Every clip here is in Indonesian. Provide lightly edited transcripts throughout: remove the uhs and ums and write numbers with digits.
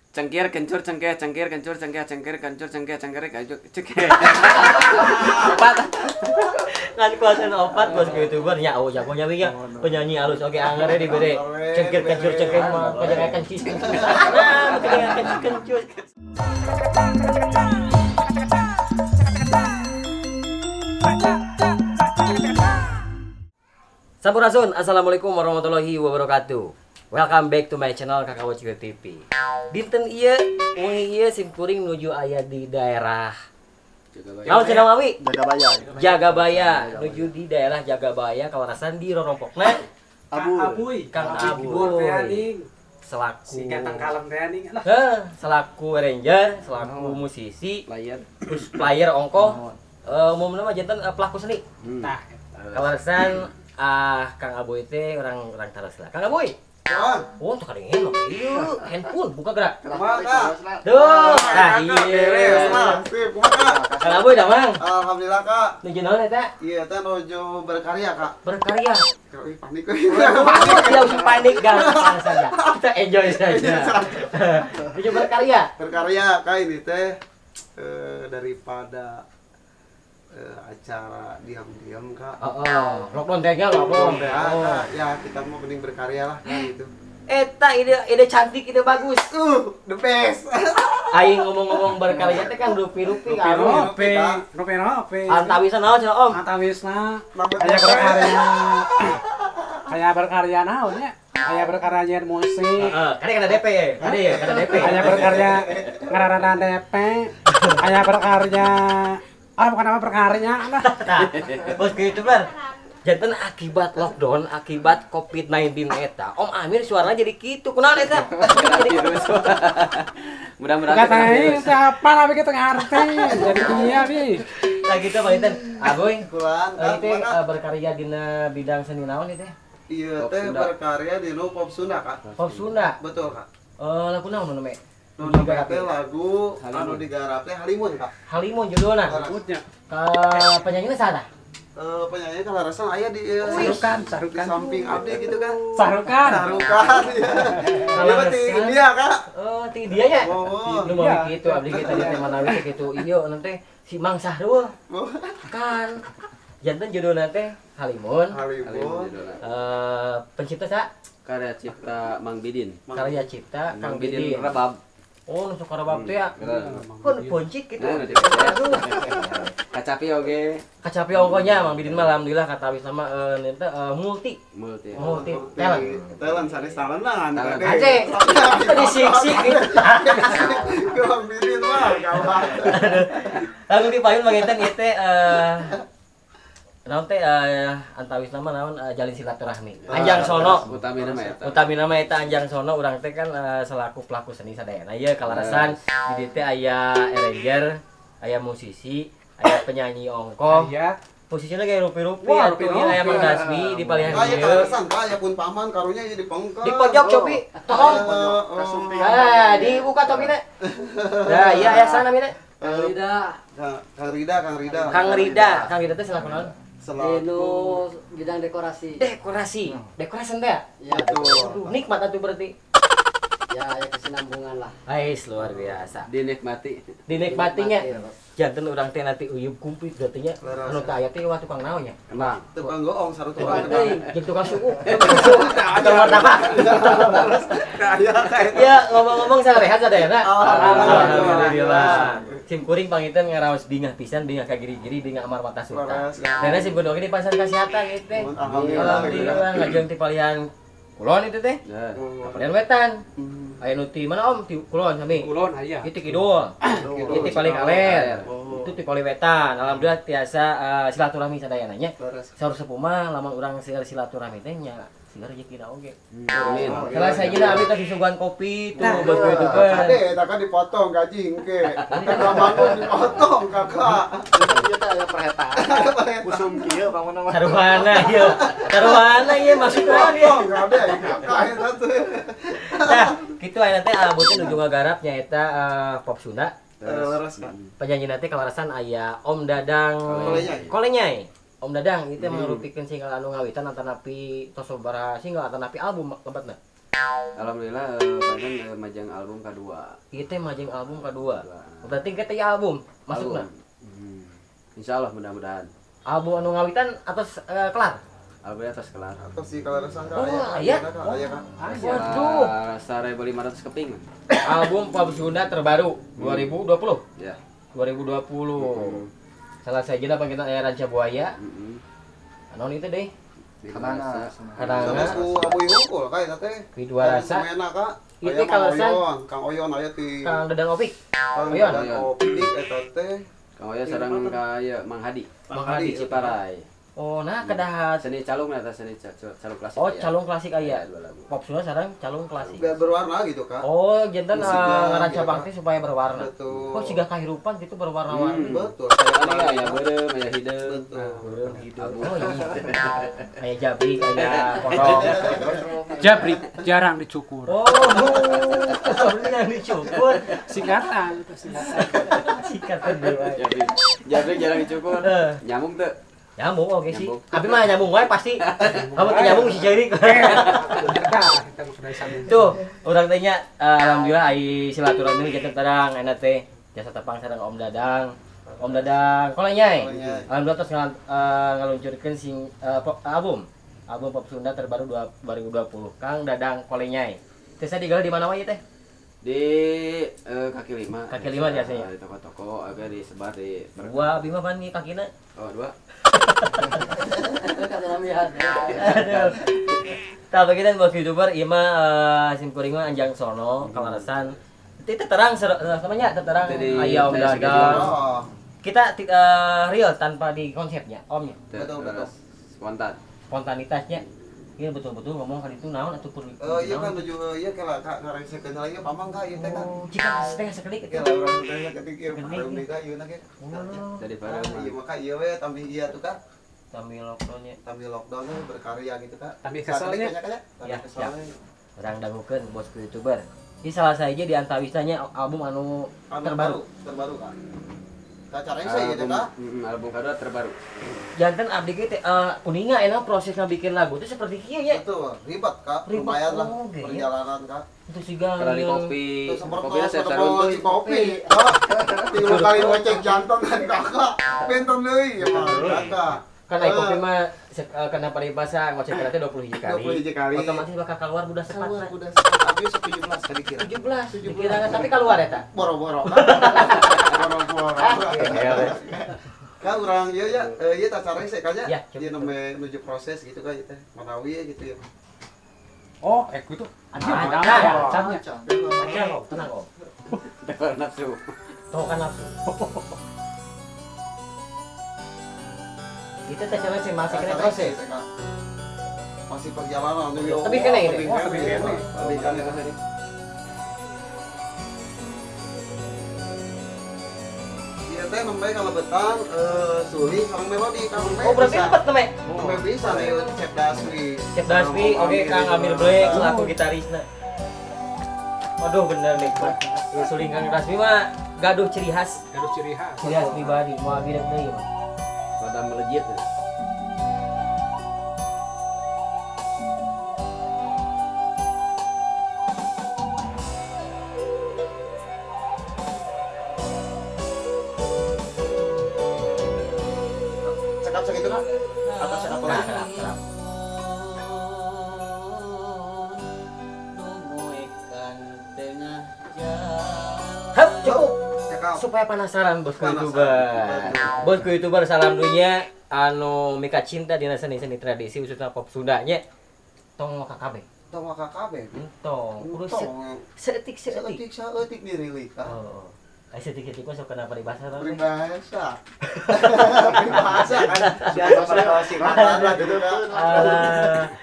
Cengkir kencur cengkeh cengkir kencur cengkeh cengkir kencur cengkeh cengkir kencur cengkeh. Opat. Kan kuasan opat bos ke youtuber nya oh jago nyawi ya penyanyi halus oke angere dibere cengkir kencur cengkir mah penyanyi kencur nah penyanyi kencur Sampurasun, assalamualaikum warahmatullahi wabarakatuh. Welcome back to my channel Kakak Waciko TV. Dinten ieu, wengi ieu simkuring nuju aya di daerah naon cenah mawi? Jagabaya. Nuju di daerah Jagabaya kawarasan di rorompokna Abuy. Kang Abuy. Selaku Si gatang kalem teh aning. selaku ranger, selaku musisi, Player. terus player ongkoh, umumna mah janten pelaku seni. Tah. Kawarasan Kang Abuy teh orang taras lah. Kang Abuy. Oh, tuh kadang handphone buka gerak. Tuh, iya. Kang Abuy dah mang. Alhamdulillah kak. Nuju naon eta? Iya teh nuju berkarya kak. Berkarya. Panik. Tidak usah panik, gampang saja. Kita enjoy saja. Nuju berkarya. Berkarya kak ini teh daripada acara diam-diam kak. Lockdown teh nya lockdown. Kak, ya kita mau mending berkarya lah kak gitu. Eta ide cantik, ide bagus. The best. Aing ngomong-ngomong berkarya teh kan rupi-rupi kan. Rope. Antawisan naon cenah Om? Antawisna. Nambah Aya rope. berkarya. Aya berkarya naon nya? Aya berkarya nyen musik. Kade kana DP. Kade ya, kana DP. Aya berkarya ngaranana DP. Aya berkarya bukan apa berkarya lah. Nah, bos ke youtuber. Janten akibat lockdown, akibat COVID-19 eta. Om Amir suaranya jadi kitu. Kunaon eta? Mudah-mudahan Katanya siapa lah kita ngerti. Jadi iya bi. Nah gitu Bang Agoy. Kulan kak. Itu Kak. berkarya dina bidang seni naon itu? Iya Pop teh Sunda. berkarya di pop Sunda kak. Pop Sunda. Betul kak. Lagu naon namanya? Nu teh lagu anu digarap teh Halimun kak. Halimun judulna. Rambutnya. Penyanyina sana. Penyanyi kalarasan aya di Sarukan. di samping abdi gitu kan. Sarukan. Sarukan ya. Iya berarti India kak. Oh, ti dia nya. Oh. Nu mau kitu abdi kita di tema nawi kitu. Ieu nanti si Mang Sahrul. Kan. Janten judulna teh Halimun. Halimun. Pencipta sa Karya cipta Mang Bidin. karya cipta Kang Bidin. Rabab. Oh, nu sok rabab teh ya. Nah, Kun poncik gitu. Aduh. Kacapi oge. Kacapi ongkonya Mang Bidin mah alhamdulillah kata wis sama multi Multi. talent. Talent sanes talentan. Talent. Aje. Disik-sik gitu. Kang Bidin mah kawan. Lalu di payun manginten ieu teh naon teh antawis nama naon jalin silaturahmi. Anjang sono. Utamina mah eta. Utami nama eta Anjang Sono urang teh kan selaku pelaku seni sadayana ieu kalarasan di dieu teh aya arranger, aya musisi, aya penyanyi ongkoh. Iya. Posisinya kayak rupi-rupi, Wah, atuh ieu aya Mang Dasmi di palihan Aya dieu. kalarasan kak, aya pun paman karunya di pengkel. Di pojok cobi. Tolong. Dibuka topina. Nah, iya aya sana mina. Kang Rida. Kang Rida teh selaku naon? Selaku bidang dekorasi. Dekorasi teh. Ya, Aduh, nikmat atuh berarti. ya kesinambungan lah. Ais luar biasa. Dinikmati. Dinikmatinya. Janten urang teh nanti uyup kumplit berarti nya. Leres. Anu teh aya teh wah tukang naon nya? Emang. tukang goong sarua Tukang tukang. teh jeung tukang suku. Atau martabak. Aya kayak Ya, ngomong-ngomong sarehat sadayana. Alhamdulillah. Alhamdulillah. Sim kuring panginten ngaraos bingah pisan, bingah ka giri-giri, bingah amar mata suta. Leres. Dana sim kudu di pasar kesehatan ieu teh. Alhamdulillah ngajeng ti palihan kulon itu teh. Nah. Palihan wetan. Aya nu ti mana Om? Ti kulon sami. Kulon aya. Itu kidul. Itu ti paling kaler. Itu ti paling wetan. Alhamdulillah tiasa silaturahmi sadayana nya. Saur sepuh mah lamun urang seueur silaturahmi teh nya sigar rezekina oge. Amin. Salah sajina abdi teh disuguhan kopi tuh Nah. bos itu kan. Ade, tak kan dipotong gaji engke. Kan bangun dipotong kakak. Kusum kieu bangun nama. Taruhana ieu. Taruhana ieu maksudna dia. Potong ade kakak eta tuh. Nah, kitu aya teh abutnya nuju ngagarap nyaeta pop Sunda. Leres kan. Penyanyi teh kawarasan aya Om Dadang Kolenyai. Om Dadang itu mangrupikan single anu ngawitan antara napi tos sabaraha single antara napi album lebatna. Alhamdulillah pengen majang album kedua. Ieu teh majeng album kedua. Berarti kita ya album masukna. Insya Allah mudah-mudahan. Album anu ngawitan atau kelar? Albumnya atas kelar. Atau si kalau resang Oh, aya? Aya kan. Waduh. Rasa 1.500 keping. Album Pop Sunda terbaru 2020. Ya. 2020. Salah saja apa kita aya Ranca Buaya. Anu itu deh. Kadanga. Kadanga. Sama ku Abu Hungkul kayak teh. Ki dua rasa. Semena Kak. Itu kalasan Kang Oyon aya ti. Kang Dedang Opik. Kang Oyon. Opik eta teh. Kang Oya sareng kaya Mang Hadi. Mang Hadi. Ciparai. Oh, nah kedahat. Seni calung eta seni calung klasik. Oh, aya. calung klasik aya. Dua lagu. Pop Sunda sareng calung klasik. Biar berwarna gitu Kak. Oh, jantan Musiknya ngaranca gitu, bakti supaya berwarna. Betul. Kok siga kahirupan gitu berwarna-warni. Betul. Kan aya beureum, aya hideung. Betul. Beureum hidup. Oh iya. Kayak jabri, kayak kodok. Jabri jarang dicukur. Oh, ini yang dicukur. Singkatan itu singkatan. Singkatan dewa. Jabri jarang dicukur. Eh. Nyamuk teu. Nyambung oke sih. Nyambung. Tapi mah nyambung wae pasti. Kamu teh nyambung si Jari. Dah, kita kudu sambung. Tuh, urang teh nya alhamdulillah ai silaturahmi kita terang enak teh. Jasa tepang sareng Om Dadang. Om Dadang kolenya. Alhamdulillah terus ngaluncurkeun sing album Pop Sunda terbaru 2020. Kang Dadang kolenya. Teh saya digawe di mana wae teh? Di kaki lima. Kaki lima biasanya. Di toko-toko agak disebar di Dua abdi mah pan nih kakina. Oh, 2. Aduh. Tapi kita buat YouTuber ieu mah simkuring mah anjang sono kalarasan. Itu terang namanya terang Jadi, aya Om saya Dadang. Oh. Kita real tanpa di konsepnya, Omnya. Betul, betul. Spontan. Spontanitasnya. Iya betul-betul ngomong kali itu naon atuh pun. Iya kan menuju iya kala Kak ngaresekeun lagi pamang Kak ieu teh Kak. Oh, jika setengah sekali Kira orang teh ketik ieu Ketik. pareum deui Kak ieu na ge. Dari Ah, Parang. Iya maka iya we tambi iya tuh Kak. Sambil lockdownnya. Tambi lockdown we berkarya gitu Kak. Tambi keselnya. Tambi Ya, keselnya. Orang dangukeun bosku YouTuber. Ini salah saja di antawisanya album anu terbaru. Terbaru Kak. Kak caranya sih gitu Kak. Album kedua terbaru. Jantan abdi ge teh kuninga enak prosesnya bikin lagu itu seperti kieu ya. Betul, ribet Kak. Ribet, Lumayan lah oh, gitu. perjalanan Kak. Itu siga Kalau di kopi, Itu seperti kopinya saya mau sarung di kopi. Kak, tinggal kali ngecek jantan kan Kakak. Pinten deui ya Kakak. kan ai kopi mah kena paribasa ngocek teh 20 hiji kali. 20 hiji kali. Otomatis bakal keluar budak Keluar sepatna. udah tapi 17 tadi kira. 17 dikira tapi keluar eta. Boro-boro. Boro-boro. Kan urang ieu ya, ieu tah caranya sih kayaknya. Ya, Ieu menuju proses gitu kan teh. Manawi gitu ya. Oh, gitu. Anjir, Ada. camnya. Tenang kok, tenang kok. Tebar nafsu. Tuh kan nafsu. Itu teh cewek sih masih kena proses. Masih perjalanan Tapi kena ini. Oh, tapi kena. Tapi kena tadi. Iya teh nembe kalebetan suling sareng melodi Kang. Oh berarti cepet temen. Nembe bisa nih Cep Daswi. Cep Daswi, oke Kang Amir Black selaku gitarisna. Waduh bener nikmat. Suling Kang Daswi mah gaduh ciri khas. Gaduh ciri khas. Ciri khas pribadi, mau abirek deui mah. Pada melejit. Cekap segitu Kak. Atau cekap Nah, lagi? serap. Hup, cukup. Cekap. Supaya penasaran bosku Penasaran. YouTuber. Bosku YouTuber salam dunia anu mika cinta dina seni-seni tradisi khususnya pop Sundanya. Tong KKB. Tong KKB. Tong. Kudu Tong. seetik. Seetik saeutik dirilik Kak. Oh. Seetik mah sok kenapa dibahas teh? Peribahasa. Peribahasa kan. Siapa pada singkatan lah gitu Kak.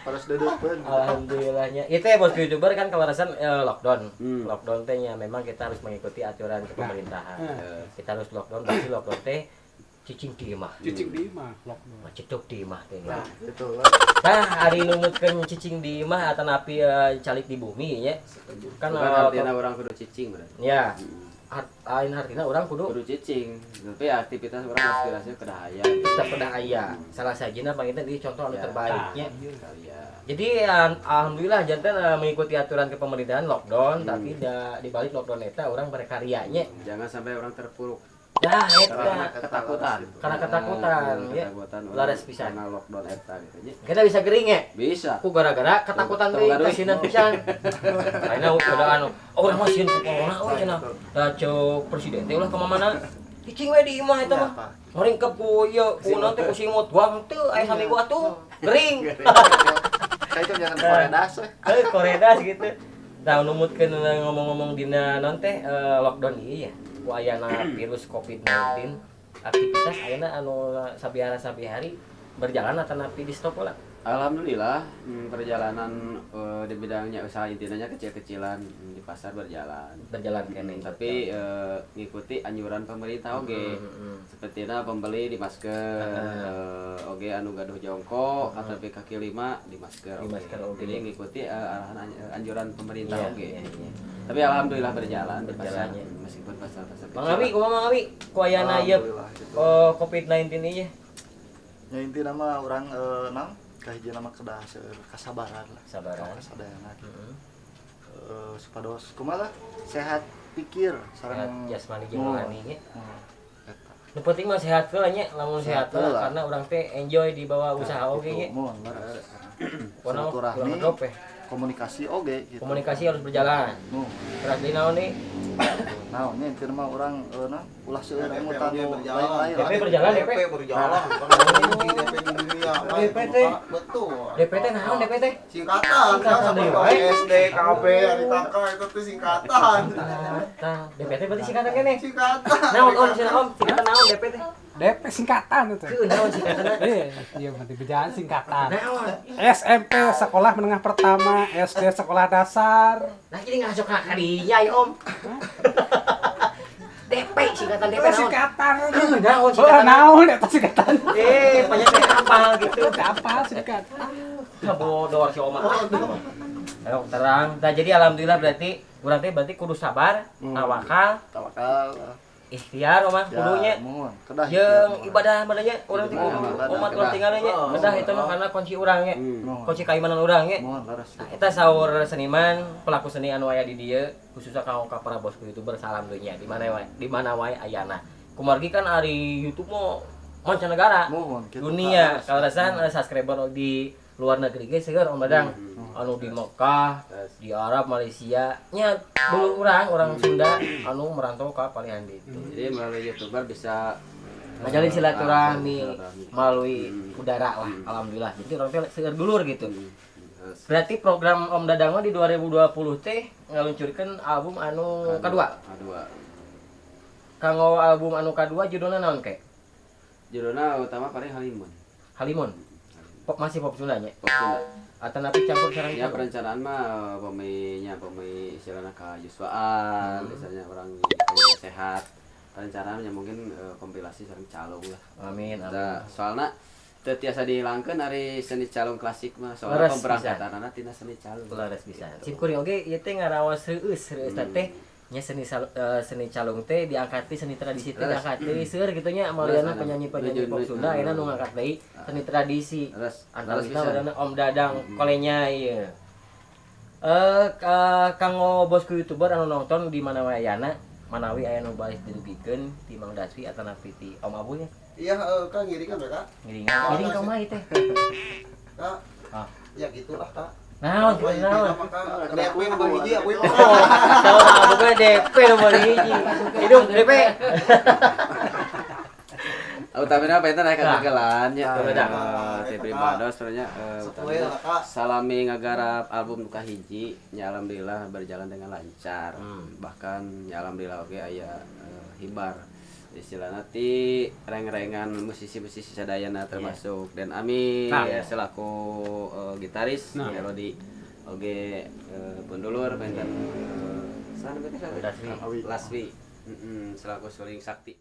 Harus dudukkeun. Alhamdulillahnya. Itu ya bosku YouTuber kan kewarasan lockdown. Hmm. Lockdown teh nya memang kita harus mengikuti aturan pemerintahan. Kita harus lockdown, berarti lockdown teh cicing di imah. Cicing di imah, lockdown. Cedok di imah teh. Nah, Betul. Nah, hari numutkeun cicing di imah atau napi calik di bumi nya. Kan Bukan artinya orang kudu cicing berarti. ya. lain artinya orang kudu kudu cicing tapi aktivitas orang aspirasinya kedahaya tetap pada aya salah sajina panginten di contoh anu Ya. terbaiknya ya jadi alhamdulillah jantan mengikuti aturan kepemerintahan lockdown tapi di balik lockdown eta orang berkaryanya jangan sampai orang terpuruk dah karena eta ketakutan Karena ketakutan, ya. ketakutan Laras pisan. karena lockdown eta gitu nya kita bisa gering ya bisa aku gara-gara ketakutan Tuh, teh gaduh. kasinan pisan karena udah anu orang mah sieun corona we cenah da ceu presiden teh ulah ka mana cicing we di imah eta mah ngoringkep ku ieu ku naon teh ku simut guang teu aya saminggu atuh gering Kayak itu jangan koredas we. koredas gitu tah numutkeun ngomong-ngomong dina naon teh lockdown ieu ya ku ayana virus COVID-19 aktivitas ayeuna anu sabihari berjalan atau napi di stop lah. alhamdulillah perjalanan di bidangnya usaha intinya kecil-kecilan di pasar berjalan kene tapi ngikuti anjuran pemerintah oge sepertinya pembeli di masker oge anu gaduh jongkok atau kaki 5 di masker Di masker, oge. jadi ngikuti arahan anjuran pemerintah Iya, oge iya, iya. tapi alhamdulillah berjalan di pasar Berjalannya. meskipun pasar-pasar Mang Abi, kumaha Mang Abi? Ku ayana ieu Alhamdulillah, gitu. COVID-19 ieu. Ya inti nama orang nam kahiji nama kedah kasabaran lah. Sabaran. Kasadayana. Heeh. Supados kumaha sehat pikir Sehat sareng jasmani jeung rohani ge. Eta. Nu penting mah sehat heula nya, lamun sehat Sehat heula. karena urang teh enjoy di bawah usaha oge ge. Mohon laras. Pokona Silaturahmi. kurang drop Komunikasi oge gitu. Komunikasi harus berjalan. Nu. Berat di naon nih? Naon nya inti nama orang ulah seueur emutan nu lain-lain. DP berjalan DP. berjalan DP di dunia DP teh. betul DP teh naon DP teh? singkatan kan sama SD KB Aritaka itu tuh singkatan Tah, DP teh berarti singkatan kene. singkatan Naon om cenah om, singkatan naon DP teh? DP singkatan itu. Keun naon singkatanna? Iya, berarti berjalan singkatan. Naon? SMP sekolah menengah pertama, SD sekolah dasar. Nah jadi ngasuk ka dinya ya om. DP singkatan DP naon? Singkatan. Naon Oh, singkatan? naon eta singkatan. Banyak teh apal gitu. Apa singkatan? Bodor si Oma. Ayo terang. Nah jadi alhamdulillah berarti urang teh berarti kudu sabar, tawakal, Tawakal. ikhtiar Oma kudunya. Mohon kedah. Jeung ibadah badanya urang teh kudu Ibadah, umat kedah. urang tinggalnya kedah itu mah karena kunci urang nya. Mohon. Kunci keimanan urang nya. Mohon laras. Nah, eta saur seniman, pelaku seni anu aya di dieu, khususnya kanggo ka para bosku YouTuber salam dunya di mana wae ayana. Kumargi kan ari YouTube mah mancanegara. Mohon kita Dunia laras. kalasan subscriber di luar negeri ge seueur Om Dadang. Anu di Mekah, di Arab, Malaysia, nya dulu orang Sunda anu merantau ka Palihan itu. jadi melalui youtuber bisa Ngajalin silaturahmi silaturahmi. melalui udara lah, alhamdulillah. Jadi orang teh seueur dulur gitu. Terus, Berarti program Om Dadang mah di 2020 teh ngaluncurkeun album anu kadua. kedua Kanggo album anu kadua judulna naon ke? judulnya utama paling Halimun Halimun. Pop masih pop Sunda nya. Pop Sunda. Atau napi campur sareng Ya campur. perencanaan mah pemain istilahnya kayuswaan biasanya orang sehat perencanaannya mungkin kompilasi sareng calung lah. Amin. Nah, soalnya teu tiasa dihilangkeun ari seni calung klasik mah soalnya Leres pemberangkatanana tina seni calung. Laras bisa. Sim kuring oge ieu teh ngaraos reueus teh nya seni calung teh diangkat ti seni tradisi teh diangkat deui seueur kitu nya maliana penyanyi-penyanyi pop Sunda ayeuna nu ngangkat deui seni tradisi. Terus Antara terus kita bisa. wadana Om Dadang kolenya ieu. Kanggo bosku YouTuber anu nonton di mana wae ayana manawi aya nu baris dirugikeun ti Mang Daswi atawa napi ti Om Abu ya. iya kan ngiri kan mereka Ngiring ka mah teh. kak Ah. ya gitulah kak Naon naon. DP nomor hiji aku itu Tahu Abu ge DP nomor hiji. Hidup DP. Utamina apa itu naik kegagalan ya Betul, betul. Teh Primados sebenarnya Sesuai lah, Kak. salami ngagarap album Duka Hiji nya alhamdulillah berjalan dengan lancar. Bahkan ya alhamdulillah oke aya hibar istilahna ti reng-rengan musisi-musisi sadayana termasuk Dan Amin Nah. ya selaku gitaris Nah. melodi oge pundulur benten sana Laswi. Laswi selaku suling sakti.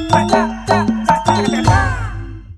Baca,